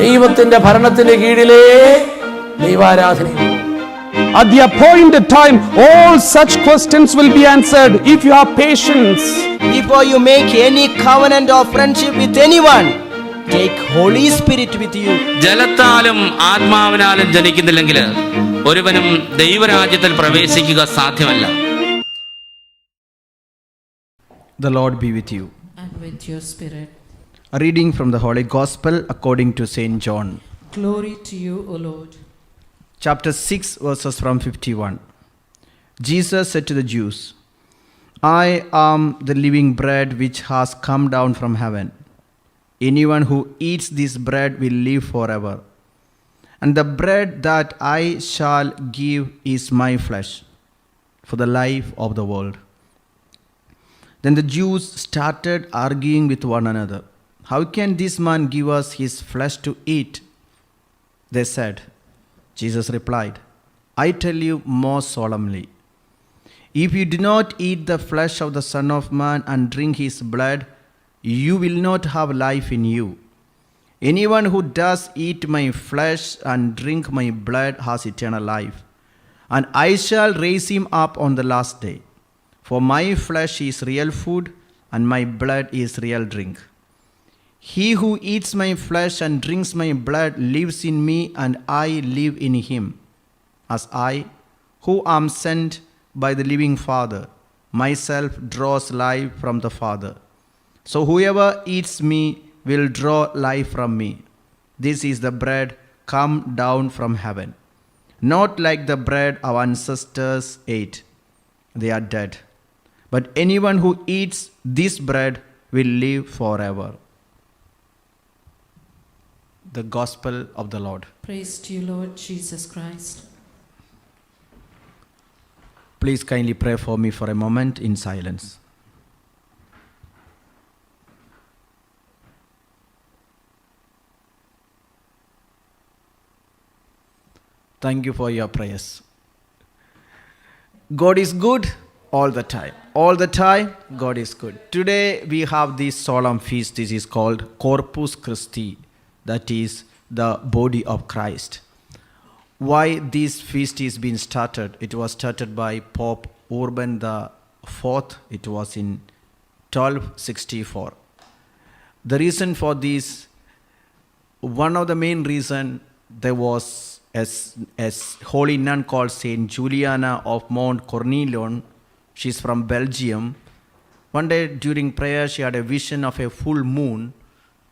ദൈവത്തിന്റെ ഭരണത്തിന് കീഴിലേ ദൈവാരാധനയുള്ളൂ. At the appointed time, all such questions will be answered if you have patience. Before you make any covenant or friendship with anyone, take Holy Spirit with you. ജലത്താലും ആത്മാവിനാലും ജനിക്കുന്നില്ലെങ്കിൽ ഒരുവനും ദൈവരാജ്യത്തിൽ പ്രവേശിക്കുക സാധ്യമല്ല. The Lord be with you. And with your spirit. A reading from the Holy Gospel according to Saint John. Glory to you, O Lord. Chapter 6 verses from 51. Jesus said to the Jews, I am the living bread which has come down from heaven. Anyone who eats this bread will live forever. And the bread that I shall give is my flesh, for the life of the world. Then the Jews started arguing with one another. How can this man give us his flesh to eat? They said. Jesus replied, I tell you more solemnly, if you do not eat the flesh of the Son of Man and drink his blood, you will not have life in you. Anyone who does eat my flesh and drink my blood has eternal life, and I shall raise him up on the last day. For my flesh is real food, and my blood is real drink. He who eats my flesh and drinks my blood lives in me, and I live in him. As I, who am sent by the living Father, myself draws life from the Father. So whoever eats me will draw life from me. This is the bread come down from heaven, not like the bread our ancestors ate. They are dead. But anyone who eats this bread will live forever. The Gospel of the Lord. Praise to you, Lord Jesus Christ. Please kindly pray for me for a moment in silence. Thank you for your prayers. God is good all the time. All the time, God is good. Today we have this solemn feast. This is called Corpus Christi. That is the body of Christ. Why this feast is being started? It was started by Pope Urban IV. It was in 1264. The reason for this, one of the main reason, there was a holy nun called Saint Juliana of Mount Cornelion. She's from Belgium. One day during prayer, she had a vision of a full moon.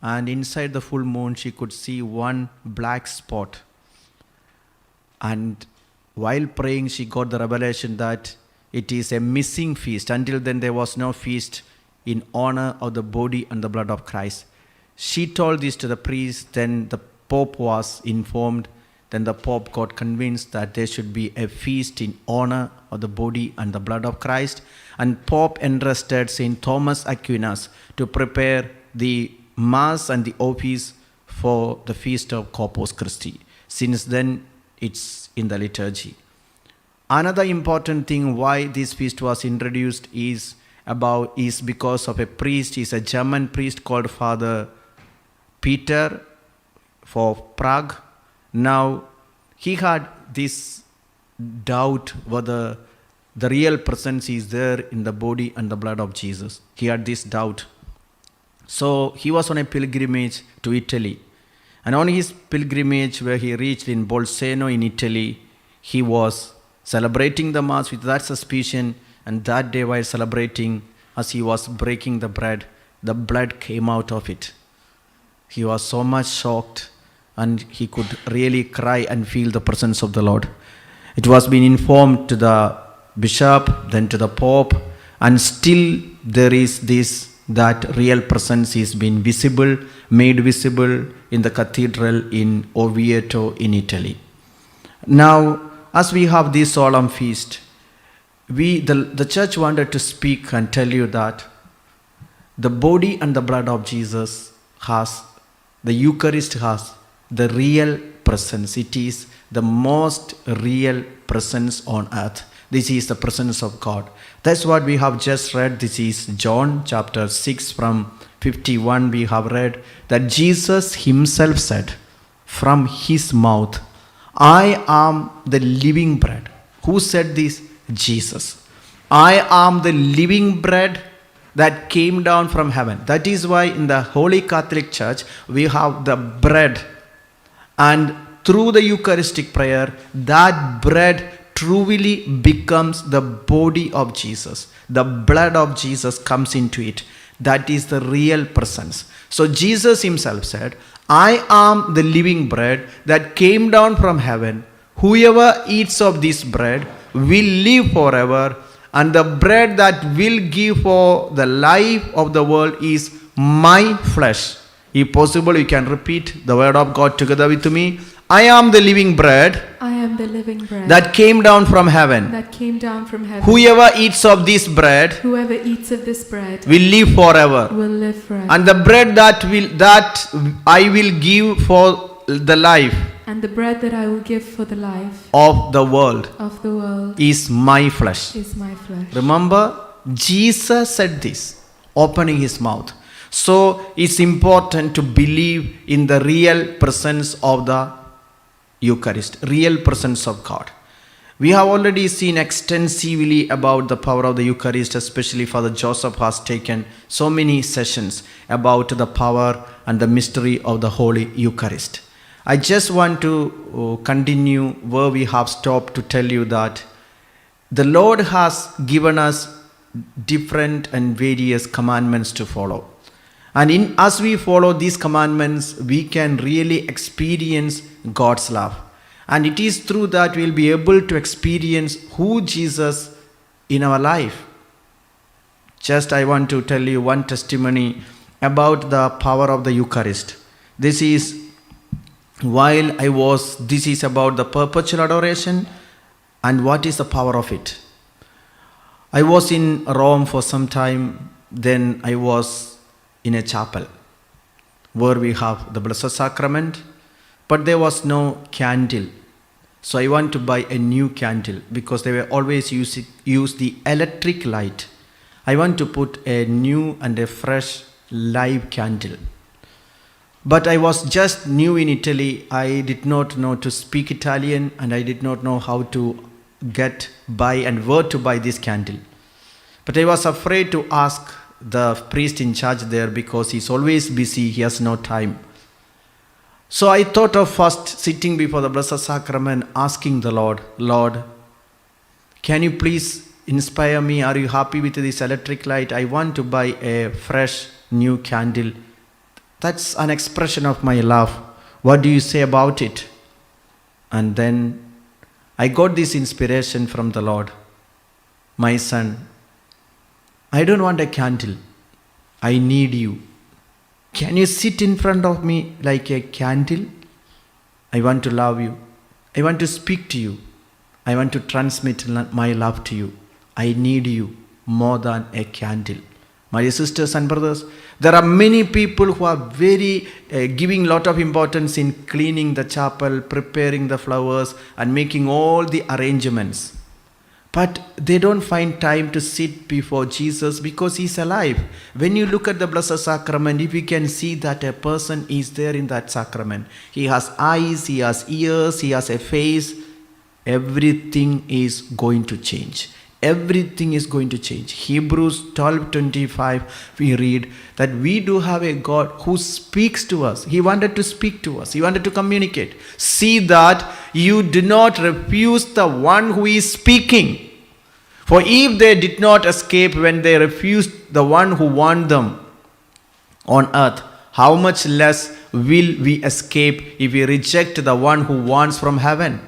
And inside the full moon, she could see one black spot. And while praying, she got the revelation that it is a missing feast. Until then, there was no feast in honor of the body and the blood of Christ. She told this to the priest. Then the Pope was informed. Then the Pope got convinced that there should be a feast in honor of the body and the blood of Christ. And Pope entrusted St. Thomas Aquinas to prepare the Mass and the office for the feast of Corpus Christi. Since then, it's in the liturgy. Another important thing why this feast was introduced is because of a priest. He's a German priest called Father Peter for Prague. Now, he had this doubt whether the real presence is there in the body and the blood of Jesus. He had this doubt. So he was on a pilgrimage to Italy. And on his pilgrimage, where he reached in Bolseno in Italy, he was celebrating the Mass with that suspicion. And that day while celebrating, as he was breaking the bread, the blood came out of it. He was so much shocked, and he could really cry and feel the presence of the Lord. It was being informed to the bishop, then to the Pope, and still there is this, that real presence is being made visible in the cathedral in Oviedo in Italy. Now, as we have this solemn feast, the church wanted to speak and tell you that the body and the blood of Jesus the Eucharist has the real presence. It is the most real presence on earth. This is the presence of God. That's what we have just read. This is John chapter 6 from 51 we have read that Jesus himself said from his mouth, I am the living bread. Who said this? Jesus. I am the living bread that came down from heaven. That is why in the Holy Catholic Church we have the bread, and through the Eucharistic prayer that bread truly becomes the body of Jesus. The blood of Jesus comes into it. That is the real presence. So Jesus himself said, I am the living bread that came down from heaven. Whoever eats of this bread will live forever, and the bread that will give for the life of the world is my flesh. If possible, you can repeat the word of God together with me. I am the living bread I am the living bread that came down from heaven. that came down from heaven. Whoever eats of this bread Whoever eats of this bread will live forever. will live forever. And the bread that I will give for the life And the bread that I will give for the life of the world of the world is my flesh. is my flesh. Remember, Jesus said this, opening his mouth. So it's important to believe in the real presence of the Eucharist, real presence of God. We have already seen extensively about the power of the Eucharist, especially Father Joseph has taken so many sessions about the power and the mystery of the Holy Eucharist. I just want to continue where we have stopped to tell you that the Lord has given us different and various commandments to follow. And as we follow these commandments, we can really experience God's love. And it is through that we'll be able to experience who Jesus in our life. Just I want to tell you one testimony about the power of the Eucharist. This is about the perpetual adoration and what is the power of it. I was in Rome for some time, then I was in a chapel where we have the Blessed Sacrament, but there was no candle. So I want to buy a new candle because they were always use the electric light. I want to put a new and a fresh live candle. But I was just new in Italy. I did not know to speak Italian, and I did not know how to buy and where to buy this candle. But I was afraid to ask the priest in charge there because he's always busy, he has no time. So I thought of first sitting before the Blessed Sacrament, asking the Lord, can you please inspire me? Are you happy with this electric light? I want to buy a fresh new candle. That's an expression of my love. What do you say about it? And then I got this inspiration from the Lord. My son, I don't want a candle. I need you. Can you sit in front of me like a candle? I want to love you. I want to speak to you. I want to transmit my love to you. I need you more than a candle. My dear sisters and brothers, there are many people who are very giving lot of importance in cleaning the chapel, preparing the flowers and making all the arrangements. But they don't find time to sit before Jesus because he's alive. When you look at the Blessed Sacrament, if you can see that a person is there in that sacrament, he has eyes, he has ears, he has a face, everything is going to change. Everything is going to change. Hebrews 12:25, we read that we do have a God who speaks to us. He wanted to speak to us. He wanted to communicate. See that you do not refuse the one who is speaking. For if they did not escape when they refused the one who warned them on earth, how much less will we escape if we reject the one who warns from heaven?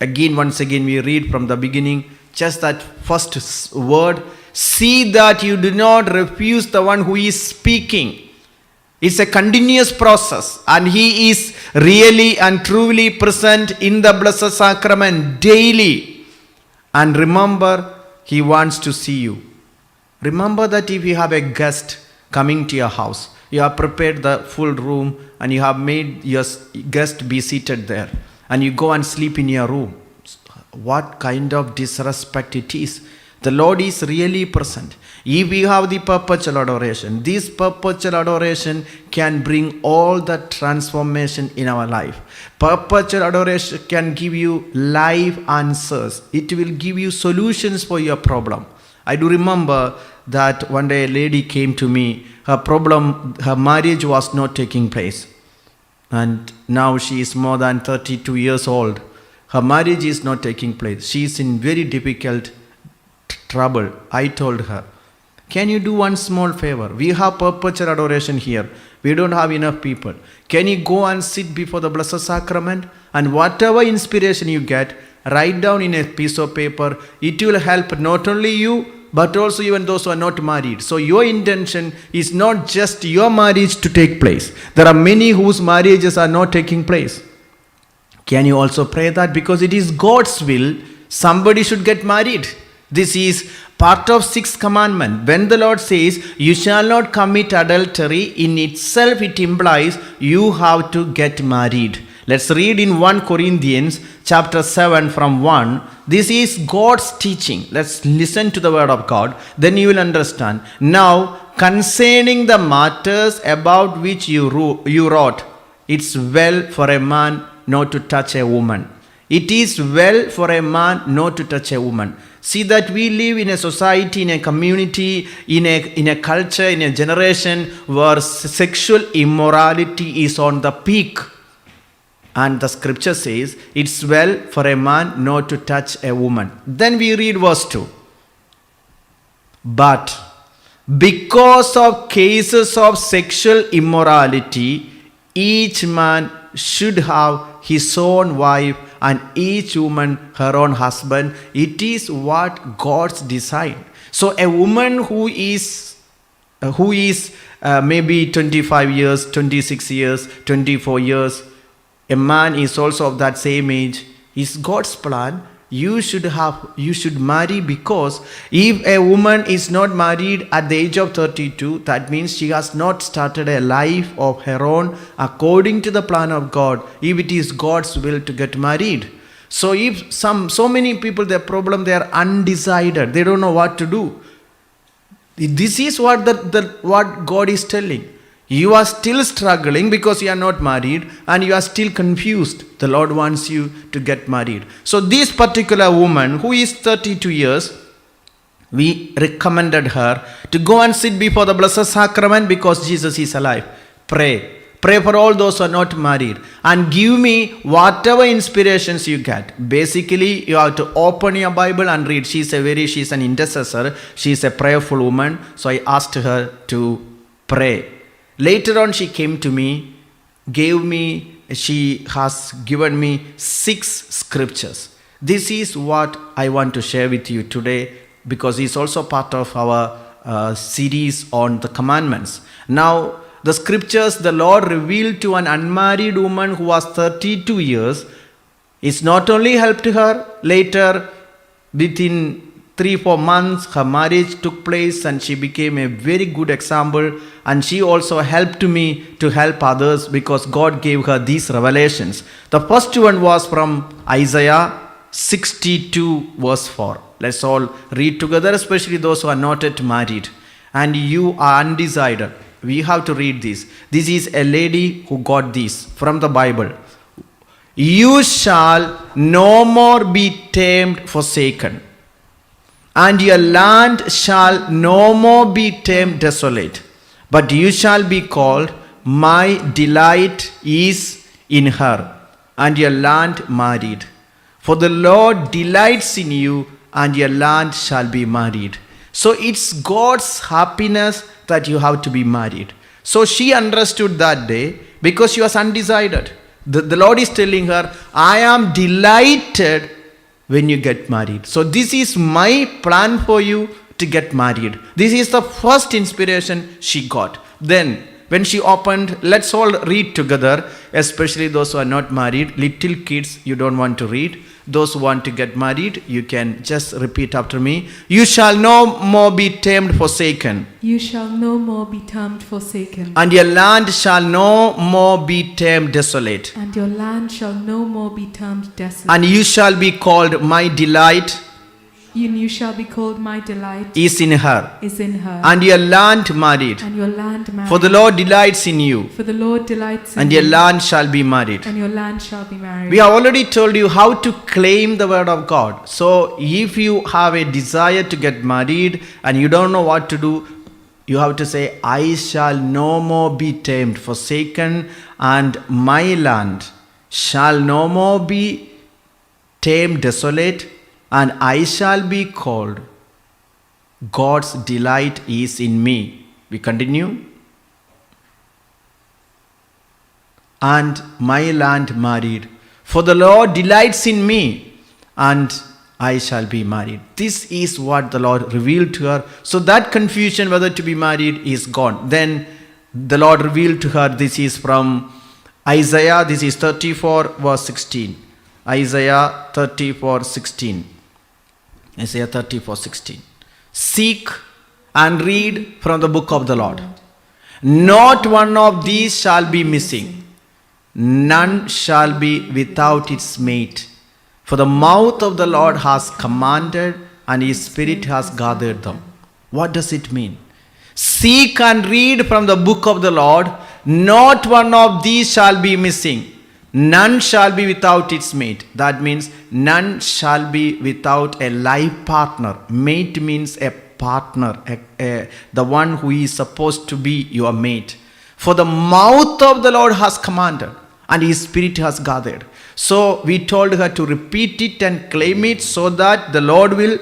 Once again, we read from the beginning, just that first word, see that you do not refuse the one who is speaking. It's a continuous process, and he is really and truly present in the Blessed Sacrament daily. And remember, he wants to see you. Remember that if you have a guest coming to your house, you have prepared the full room and you have made your guest be seated there, and you go and sleep in your room. What kind of disrespect it is The Lord is really present. If we have the perpetual adoration, this perpetual adoration can bring all the transformation in our life. Perpetual adoration can give you life answers. It will give you solutions for your problem. I do remember that one day a lady came to me. Her problem, her marriage was not taking place. And now she is more than 32 years old. Her marriage is not taking place. She is in very difficult trouble. I told her, can you do one small favor? We have perpetual adoration here. We don't have enough people. Can you go and sit before the Blessed Sacrament? And whatever inspiration you get, write down in a piece of paper. It will help not only you, but also even those who are not married. So your intention is not just your marriage to take place. There are many whose marriages are not taking place. Can you also pray that? Because it is God's will, somebody should get married. This is part of 6th commandment. When the Lord says, you shall not commit adultery, in itself it implies you have to get married. Let's read in 1 Corinthians chapter 7 from 1. This is God's teaching. Let's listen to the word of God. Then you will understand. Now, concerning the matters about which you wrote, it's well for a man not to touch a woman. It is well for a man not to touch a woman. See that we live in a society, in a community, in a culture, in a generation where sexual immorality is on the peak. And the scripture says, it's well for a man not to touch a woman. Then we read verse 2. But because of cases of sexual immorality, each man should have his own wife and each woman her own husband. It is what God's design. So a woman who is maybe 25 years, 26 years, 24 years, a man is also of that same age, is God's plan. You should marry, because if a woman is not married at the age of 32, that means she has not started a life of her own according to the plan of God, if it is God's will to get married. So if so many people, their problem, they are undecided, they don't know what to do. This is what what God is telling. You are still struggling because you are not married and you are still confused. The Lord wants you to get married. So this particular woman who is 32 years, we recommended her to go and sit before the Blessed Sacrament because Jesus is alive. Pray. Pray for all those who are not married and give me whatever inspirations you get. Basically, you have to open your Bible and read. She's an intercessor. She's a prayerful woman. So I asked her to pray. Later on, she came to me, she has given me 6 scriptures. This is what I want to share with you today, because it's also part of our series on the commandments. Now, the scriptures the Lord revealed to an unmarried woman who was 32 years, it's not only helped her later, within 3-4 months, her marriage took place and she became a very good example. And she also helped me to help others because God gave her these revelations. The first one was from Isaiah 62 verse 4. Let's all read together, especially those who are not yet married. And you are undecided. We have to read this. This is a lady who got this from the Bible. You shall no more be tamed, forsaken, and your land shall no more be tamed, desolate. But you shall be called, my delight is in her, and your land married. For the Lord delights in you, and your land shall be married. So it's God's happiness that you have to be married. So she understood that day because she was undecided. The Lord is telling her, I am delighted when you get married. So this is my plan for you to get married. This is the first inspiration she got. Then when she opened, let's all read together, especially those who are not married. Little kids, you don't want to read. Those who want to get married, you can just repeat after me. You shall no more be tamed, forsaken. You shall no more be tamed, forsaken. And your land shall no more be tamed, desolate. And your land shall no more be tamed, desolate. And you shall be called my delight. and you shall be called my delight is in her, is in her, and your land married. and your land married. For the Lord delights in you, For the Lord delights in and your you, land shall be married. and your land shall be married. We have already told you how to claim the word of God. So if you have a desire to get married and you don't know what to do, you have to say, I shall no more be tamed, forsaken, and my land shall no more be tamed, desolate, and I shall be called. God's delight is in me. We continue. And my land married. For the Lord delights in me, and I shall be married. This is what the Lord revealed to her. So that confusion whether to be married is gone. Then the Lord revealed to her, this is from Isaiah, this is 34 verse 16. Isaiah 34 16. Isaiah 34 16. Seek and read from the book of the Lord. Not one of these shall be missing. None shall be without its mate. For the mouth of the Lord has commanded, and his spirit has gathered them. What does it mean? Seek and read from the book of the Lord. Not one of these shall be missing. None shall be without its mate. That means none shall be without a life partner. Mate means a partner, the one who is supposed to be your mate. For the mouth of the Lord has commanded, and his spirit has gathered. So we told her to repeat it and claim it so that the Lord will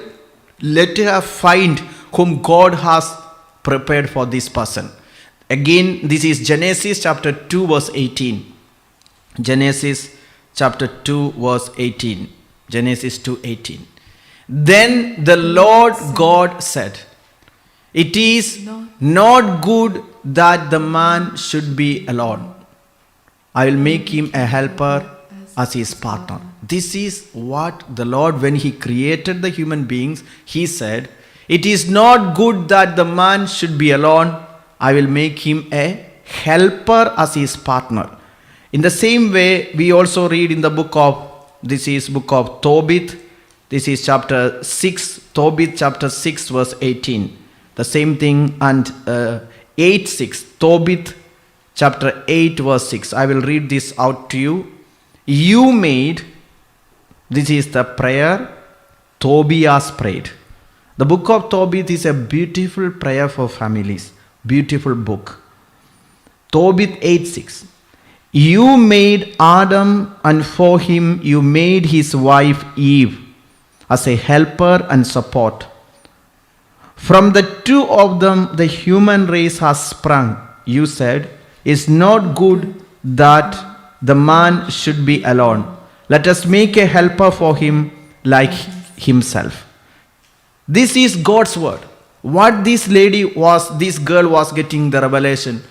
let her find whom God has prepared for this person. Again, this is Genesis chapter 2 verse 18. Genesis chapter 2 verse 18. Genesis 2:18. Then the Lord God said, it is not good that the man should be alone. I will make him a helper as his partner. This is what the Lord, when he created the human beings, he said, it is not good that the man should be alone. I will make him a helper as his partner. In the same way, we also read in the book of Tobit. This is chapter 6, Tobit chapter 6 verse 18. The same thing, and 8:6, Tobit chapter 8 verse 6. I will read this out to you. You made, this is the prayer Tobias prayed. The book of Tobit is a beautiful prayer for families. Beautiful book. Tobit 8:6. You made Adam, and for him you made his wife Eve as a helper and support. From the two of them the human race has sprung. You said, it's not good that the man should be alone. Let us make a helper for him like himself. This is God's word. What this girl was getting the revelation.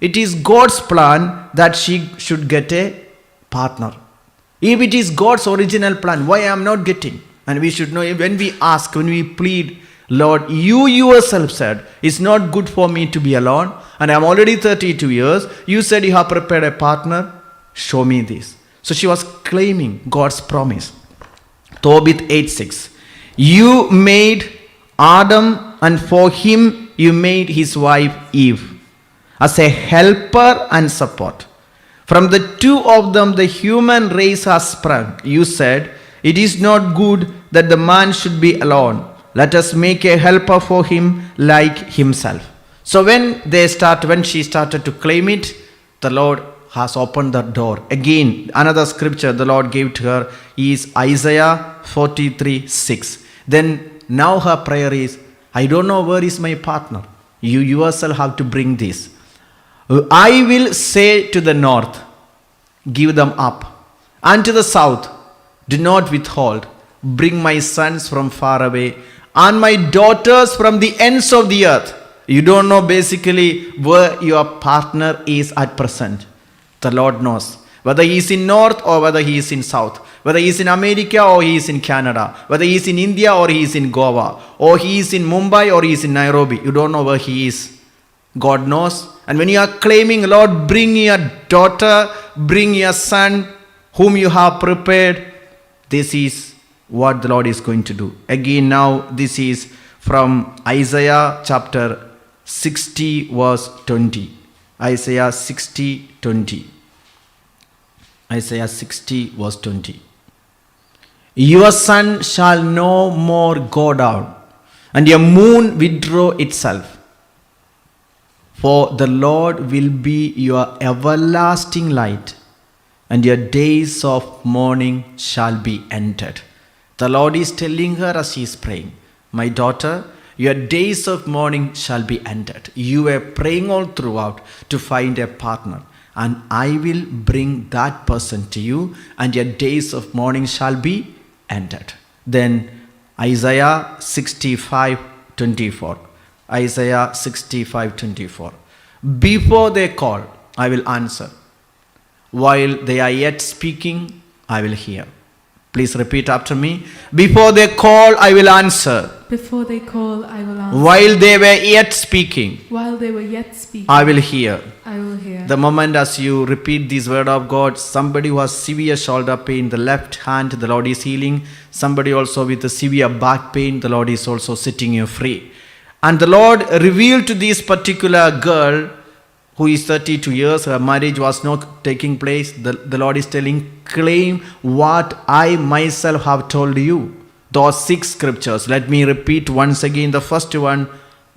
It is God's plan that she should get a partner. If it is God's original plan, why I am not getting? And we should know, when we ask, when we plead, Lord, you yourself said, it's not good for me to be alone, and I am already 32 years. You said you have prepared a partner. Show me this. So she was claiming God's promise. Tobit 8:6. You made Adam, and for him you made his wife Eve as a helper and support. From the two of them the human race has sprung. You said, it is not good that the man should be alone. Let us make a helper for him like himself. So when she started to claim it, the Lord has opened the door. Again, another scripture the Lord gave to her is Isaiah 43:6. Then now her prayer is, I don't know where is my partner. You yourself have to bring this. I will say to the north, give them up, and to the south, do not withhold. Bring my sons from far away, and my daughters from the ends of the earth. You don't know basically where your partner is at present. The Lord knows. Whether he is in north or whether he is in south. Whether he is in America or he is in Canada. Whether he is in India or he is in Goa. Or he is in Mumbai or he is in Nairobi. You don't know where he is. God knows. And when you are claiming, Lord, bring your daughter, bring your son, whom you have prepared, this is what the Lord is going to do. Again, now this is from Isaiah chapter 60 verse 20. Isaiah 60 20. Isaiah 60 verse 20. Your sun shall no more go down, and your moon withdraw itself. For the Lord will be your everlasting light, and your days of mourning shall be ended. The Lord is telling her as she is praying, my daughter, your days of mourning shall be ended. You were praying all throughout to find a partner, and I will bring that person to you, and your days of mourning shall be ended. Then Isaiah 65:24. Isaiah 65:24. Before they call, I will answer. While they are yet speaking, I will hear. Please repeat after me. Before they call, I will answer. Before they call, I will answer. While they were yet speaking, While they were yet speaking, I will hear. I will hear. The moment as you repeat this word of God, somebody who has severe shoulder pain, the left hand, the Lord is healing. Somebody also with a severe back pain, the Lord is also setting you free. And the Lord revealed to this particular girl who is 32 years, her marriage was not taking place. The Lord is telling, claim what I myself have told you. Those 6 scriptures. Let me repeat once again. The first one,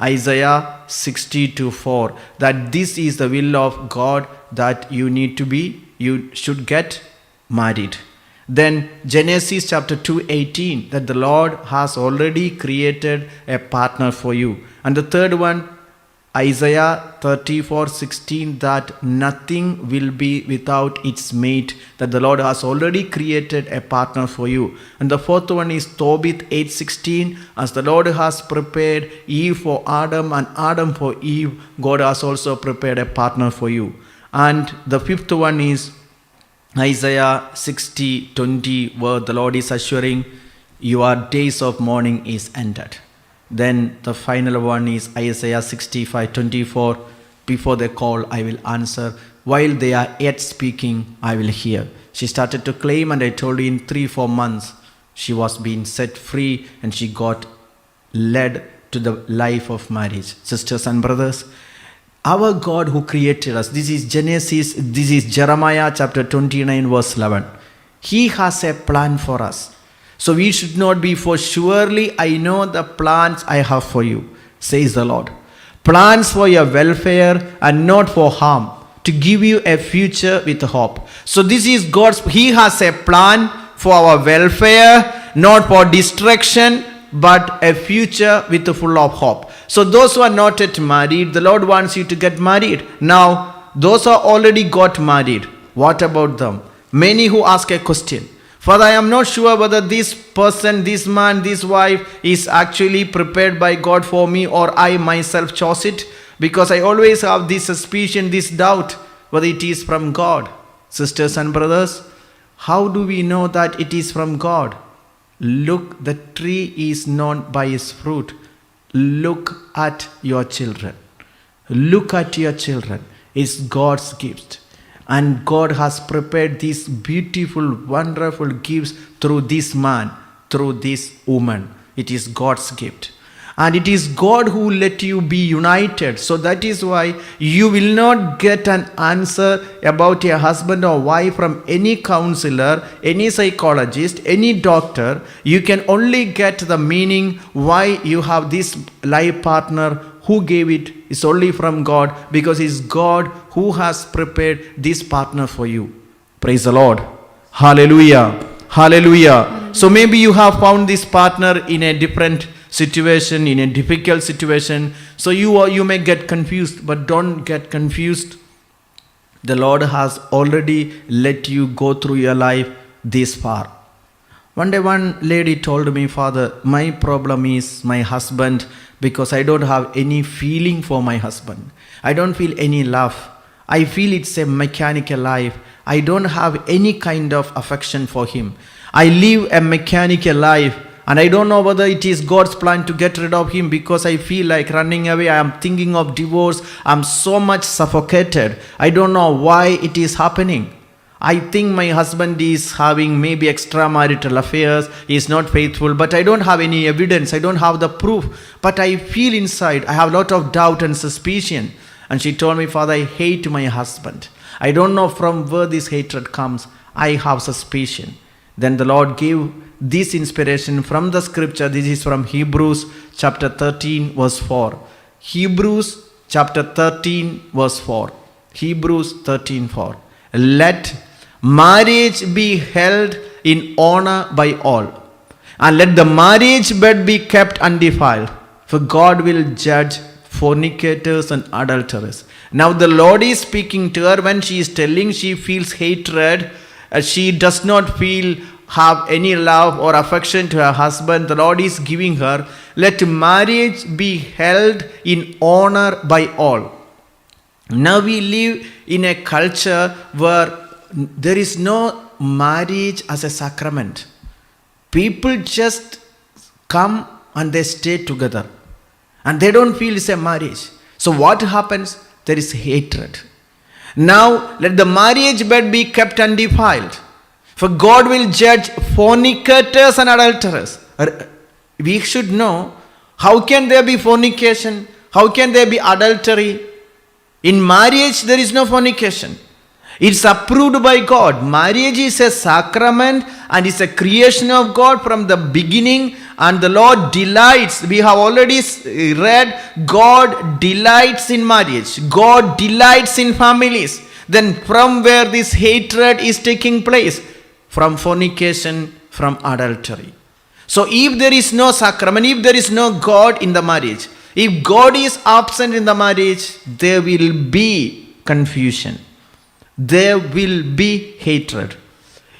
Isaiah 60:4, that this is the will of God, that you should get married. Then Genesis chapter 2:18, that the Lord has already created a partner for you. And the third one, Isaiah 34:16, that nothing will be without its mate, that the Lord has already created a partner for you. And the fourth one is Tobit 8:16, as the Lord has prepared Eve for Adam and Adam for Eve, God has also prepared a partner for you. And the fifth one is Isaiah 60:20, where the Lord is assuring your days of mourning is ended. Then the final one is Isaiah 65:24, before they call, I will answer. While they are yet speaking, I will hear. She started to claim, and I told you in 3-4 months, she was being set free and she got led to the life of marriage. Sisters and brothers, our God who created us, this is Genesis, this is Jeremiah chapter 29 verse 11. He has a plan for us. So we should not be, for surely I know the plans I have for you, says the Lord. Plans for your welfare and not for harm, to give you a future with hope. So this is God's, He has a plan for our welfare, not for destruction, but a future with full of hope. So those who are not yet married, the Lord wants you to get married. Now, those who already got married, what about them? Many who ask a question, Father, I am not sure whether this person, this man, this wife is actually prepared by God for me, or I myself chose it, because I always have this suspicion, this doubt, whether it is from God. Sisters and brothers, how do we know that it is from God? Look, the tree is known by its fruit. Look at your children. Look at your children. It's God's gift. And God has prepared these beautiful, wonderful gifts through this man, through this woman. It is God's gift. And it is God who let you be united. So that is why you will not get an answer about your husband or wife from any counselor, any psychologist, any doctor. You can only get the meaning why you have this life partner. Who gave it is only from God, because it's God who has prepared this partner for you. Praise the Lord. Hallelujah. Hallelujah. So maybe you have found this partner in a different situation, in a difficult situation. So you may get confused, but don't get confused. The Lord has already let you go through your life this far. One day one lady told me, Father, my problem is my husband, because I don't have any feeling for my husband. I don't feel any love. I feel it's a mechanical life. I don't have any kind of affection for him. I live a mechanical life, and I don't know whether it is God's plan to get rid of him, because I feel like running away. I am thinking of divorce. I'm so much suffocated. I don't know why it is happening. I think my husband is having maybe extramarital affairs, he is not faithful, but I don't have any evidence, I don't have the proof, but I feel inside, I have a lot of doubt and suspicion. And she told me, Father, I hate my husband. I don't know from where this hatred comes. I have suspicion. Then the Lord gave this inspiration from the scripture. This is from Hebrews chapter 13 verse 4. Hebrews chapter 13 verse 4. Hebrews 13:4. Let marriage be held in honor by all, and let the marriage bed be kept undefiled, for God will judge fornicators and adulterers. Now the Lord is speaking to her when she is telling she feels hatred, she does not have any love or affection to her husband. The Lord is giving her, let marriage be held in honor by all. Now we live in a culture where there is no marriage as a sacrament. People just come and they stay together and they don't feel it's a marriage. So what happens? There is hatred. Now let the marriage bed be kept undefiled, for God will judge fornicators and adulterers. We should know, how can there be fornication? How can there be adultery? In marriage there is no fornication. It's approved by God. Marriage is a sacrament and it's a creation of God from the beginning, and the Lord delights. We have already read, God delights in marriage. God delights in families. Then from where this hatred is taking place? From fornication, from adultery. So if there is no sacrament, if there is no God in the marriage, if God is absent in the marriage, there will be confusion. There will be hatred.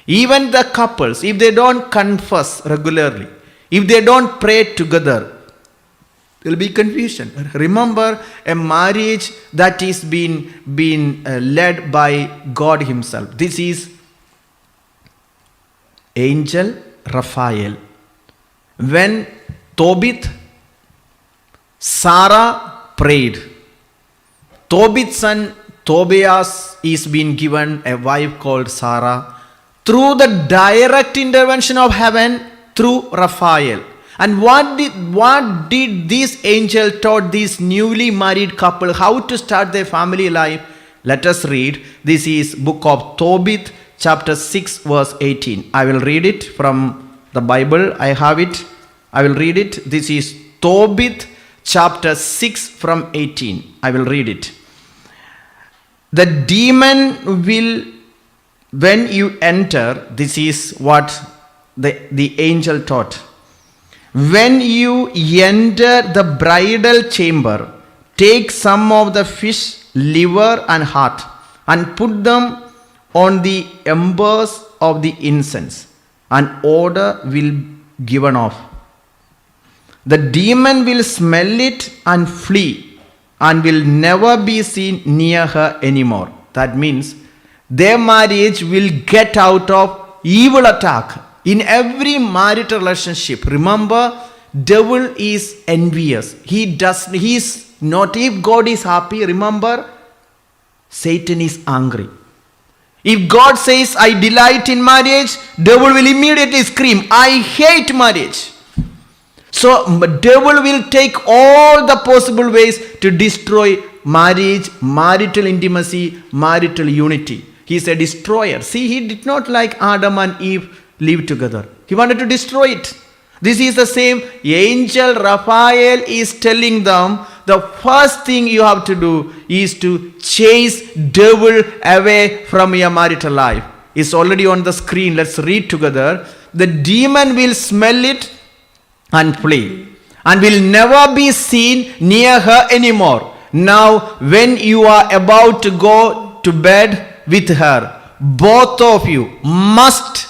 Even the couples, if they don't confess regularly, if they don't pray together, there will be confusion. Remember, a marriage that is being led by God Himself. This is angel Raphael. When Tobit, Sarah prayed, Tobit's son Tobias is being given a wife called Sarah through the direct intervention of heaven through Raphael. And what did this angel taught this newly married couple how to start their family life? Let us read. This is book of Tobit, chapter 6 verse 18. I will read it from the Bible. I have it. I will read it. This is Tobit chapter 6 from 18. I will read it. The demon will, when you enter, this is what the angel taught. When you enter the bridal chamber, take some of the fish, liver and heart, and put them on the embers of the incense, and odor will be given off. The demon will smell it and flee, and will never be seen near her anymore. That means their marriage will get out of evil attack. In every marital relationship, remember, devil is envious. He is not, if God is happy, remember, Satan is angry. If God says, I delight in marriage, devil will immediately scream, I hate marriage. So devil will take all the possible ways to destroy marriage, marital intimacy, marital unity. He is a destroyer. See, he did not like Adam and Eve live together. He wanted to destroy it. This is the same. Angel Raphael is telling them, the first thing you have to do is to chase devil away from your marital life. It's already on the screen. Let's read together. The demon will smell it and flee, and will never be seen near her anymore. Now, when you are about to go to bed with her, both of you must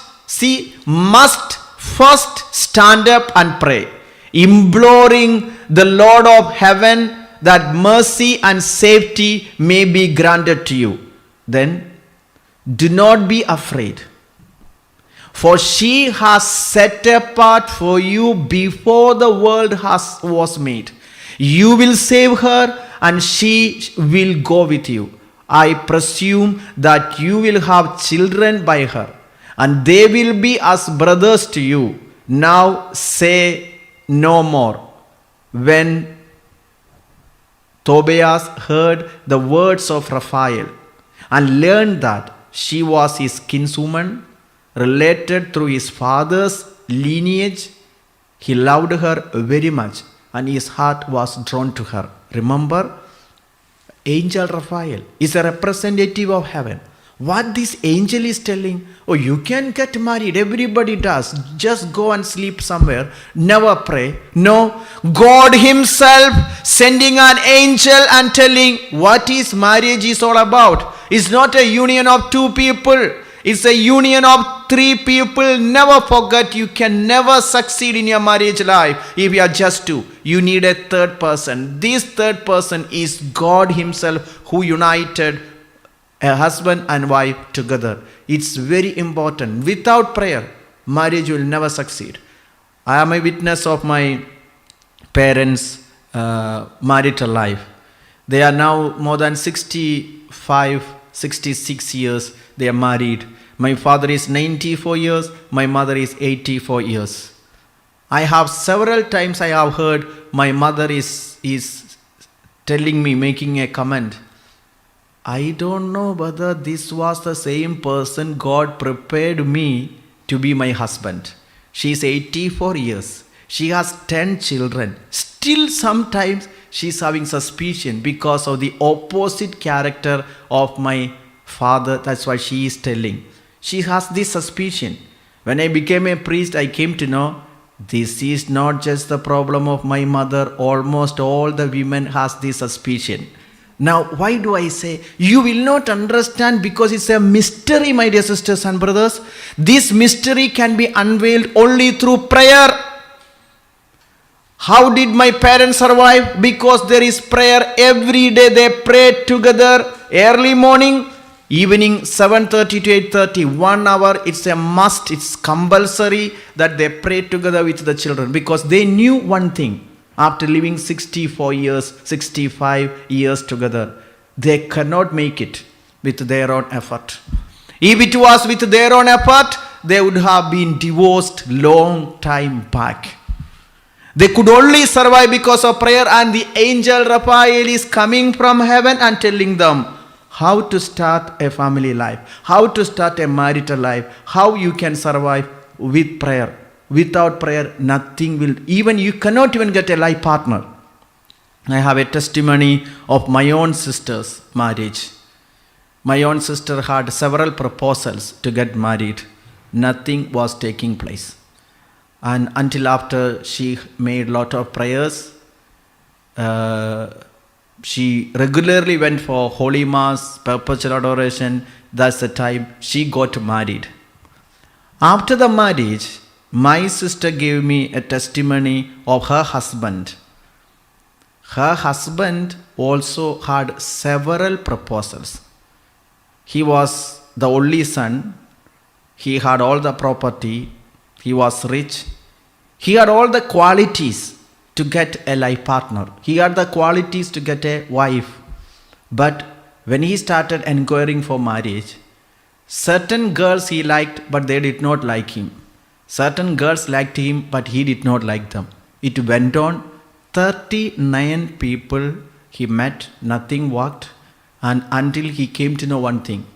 first stand up and pray, imploring the Lord of heaven that mercy and safety may be granted to you. Then do not be afraid, for she has set apart for you before the world was made. You will save her, and she will go with you. I presume that you will have children by her, and they will be as brothers to you. Now say no more. When Tobias heard the words of Raphael and learned that she was his kinswoman, related through his father's lineage, he loved her very much and his heart was drawn to her. Remember, angel Raphael is a representative of heaven. What this angel is telling, oh, you can get married, everybody does, just go and sleep somewhere, never pray. No, God himself sending an angel and telling what is marriage is all about. It's not a union of two people, it's a union of three people. Never forget, you can never succeed in your marriage life if you are just two. You need a third person. This third person is God himself who united a husband and wife together. It's very important. Without prayer, marriage will never succeed. I am a witness of my parents' marital life. They are now more than 65, 66 years they are married. My father is 94 years, my mother is 84 years. I have several times I have heard my mother is telling me, making a comment, I don't know whether this was the same person God prepared me to be my husband. She is 84 years. She has 10 children. Still sometimes she is having suspicion because of the opposite character of my father. That's why she is telling. She has this suspicion. When I became a priest, I came to know this is not just the problem of my mother. Almost all the women has this suspicion. Now, why do I say? You will not understand because it's a mystery, my dear sisters and brothers. This mystery can be unveiled only through prayer. How did my parents survive? Because there is prayer every day. They pray together early morning, evening 7:30 to 8:30. 1 hour, it's a must. It's compulsory that they pray together with the children because they knew one thing. After living 64 years, 65 years together, they cannot make it with their own effort. If it was with their own effort, they would have been divorced long time back. They could only survive because of prayer, and the angel Raphael is coming from heaven and telling them how to start a family life, how to start a marital life, how you can survive with prayer. Without prayer, nothing will, even you cannot even get a life partner. I have a testimony of my own sister's marriage. My own sister had several proposals to get married. Nothing was taking place. And until after she made a lot of prayers, she regularly went for Holy Mass, perpetual adoration. That's the time she got married. After the marriage, my sister gave me a testimony of her husband. Her husband also had several proposals. He was the only son. He had all the property. He was rich. He had all the qualities to get a life partner. He had the qualities to get a wife. But when he started inquiring for marriage, certain girls he liked, but they did not like him. Certain girls liked him, but he did not like them. It went on. 39 people he met, nothing worked, and until he came to know one thing.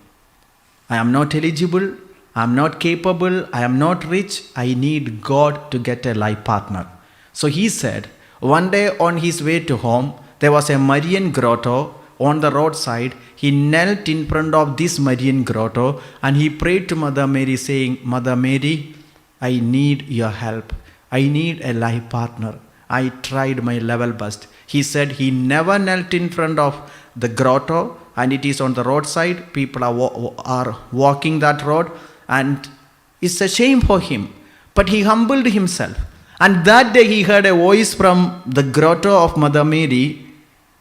I am not eligible, I am not capable, I am not rich, I need God to get a life partner. So he said, one day on his way to home, there was a Marian grotto on the roadside. He knelt in front of this Marian grotto and he prayed to Mother Mary saying, Mother Mary, I need your help. I need a life partner. I tried my level best. He said he never knelt in front of the grotto and it is on the roadside. People are walking that road and it's a shame for him. But he humbled himself. And that day he heard a voice from the grotto of Mother Mary.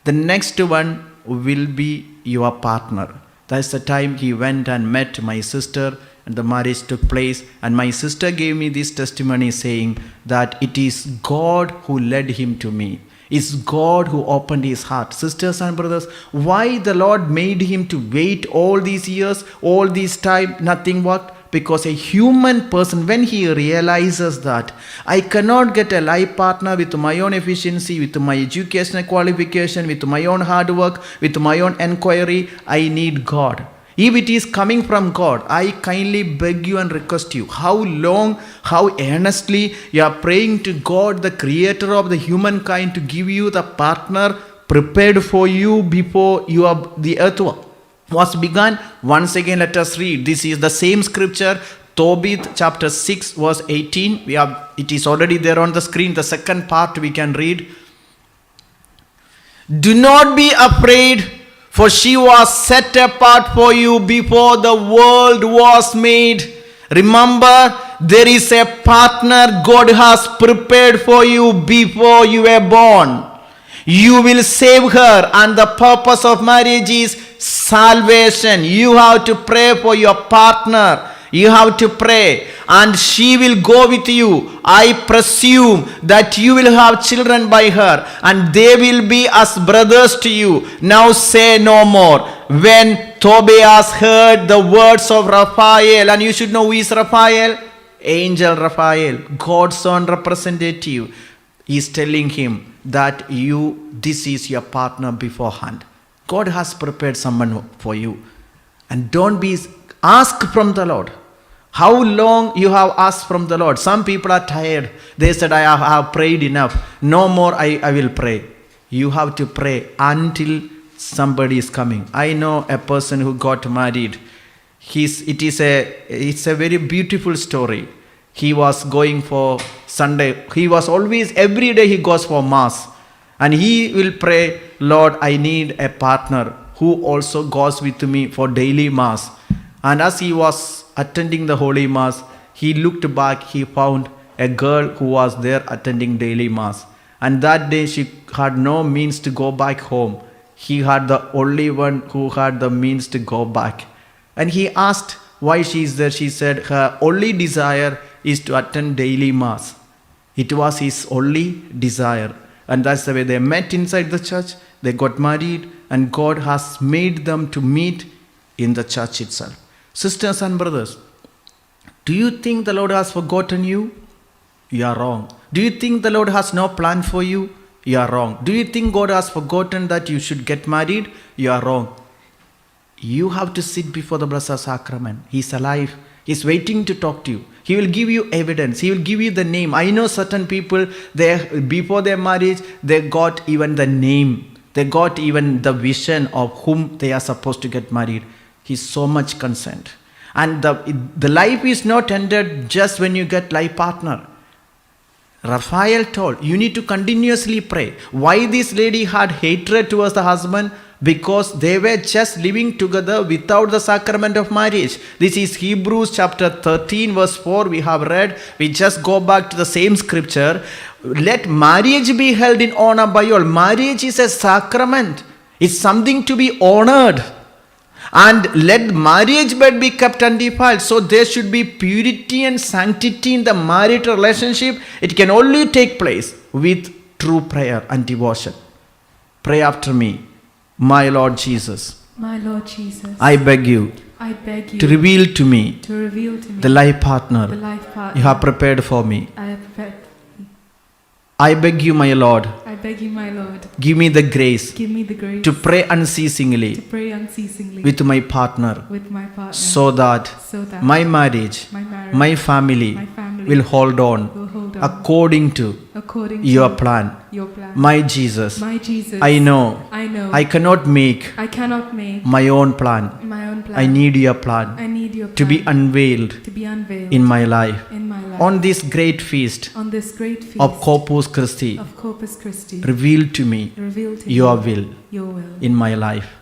The next one will be your partner. That's the time he went and met my sister. and the marriage took place. And my sister gave me this testimony saying that it is God who led him to me. It's God who opened his heart. Sisters and brothers, why the Lord made him to wait all these years, all this time, nothing worked? Because a human person, when he realizes that I cannot get a life partner with my own efficiency, with my educational qualification, with my own hard work, with my own inquiry, I need God. If it is coming from God, I kindly beg you and request you, how long, how earnestly you are praying to God, the creator of the humankind, to give you the partner prepared for you before the earth was begun. Once again, let us read. This is the same scripture, Tobit chapter 6 verse 18. It is already there on the screen. The second part we can read. Do not be afraid, for she was set apart for you before the world was made. Remember, there is a partner God has prepared for you before you were born. You will save her, and the purpose of marriage is salvation. You have to pray for your partner. You have to pray, and she will go with you. I presume that you will have children by her, and they will be as brothers to you. Now say no more. When Tobias heard the words of Raphael, and you should know who is Raphael? Angel Raphael, God's own representative, is telling him that this is your partner beforehand. God has prepared someone for you. And don't ask from the Lord. How long you have asked from the Lord? Some people are tired. They said, I have prayed enough. No more I will pray. You have to pray until somebody is coming. I know a person who got married. It's a very beautiful story. He was going for Sunday. He was always, every day he goes for mass. And he will pray, Lord, I need a partner who also goes with me for daily mass. And as he was attending the holy mass, he looked back, he found a girl who was there attending daily mass. And that day she had no means to go back home. He had the only one who had the means to go back. And he asked why she is there. She said her only desire is to attend daily mass. It was his only desire. And that's the way they met inside the church. They got married, and God has made them to meet in the church itself. Sisters and brothers, do you think the Lord has forgotten you? You are wrong. Do you think the Lord has no plan for you? You are wrong. Do you think God has forgotten that you should get married? You are wrong. You have to sit before the Blessed Sacrament. He's alive. He's waiting to talk to you. He will give you evidence. He will give you the name. I know certain people, before their marriage, they got even the name. They got even the vision of whom they are supposed to get married. He's so much concerned. And the life is not ended just when you get life partner. Raphael told, you need to continuously pray. Why this lady had hatred towards the husband? Because they were just living together without the sacrament of marriage. This is Hebrews chapter 13 verse 4 we have read. We just go back to the same scripture. Let marriage be held in honor by all. Marriage is a sacrament. It's something to be honored. And let marriage bed be kept undefiled. So there should be purity and sanctity in the marital relationship. It can only take place with true prayer and devotion. Pray after me. My Lord Jesus, My Lord Jesus, I beg you to reveal to me the life partner the life partner you have prepared for me. I have prepared. I beg you, my Lord, I beg you, my Lord, give me the grace give me the grace to pray unceasingly to pray unceasingly with my partner, with my partner, so that my marriage, my family will hold on according to your plan. My Jesus, I know I cannot make my own plan. I need your plan to be unveiled in my life. On this great feast of Corpus Christi, reveal to me your will in my life.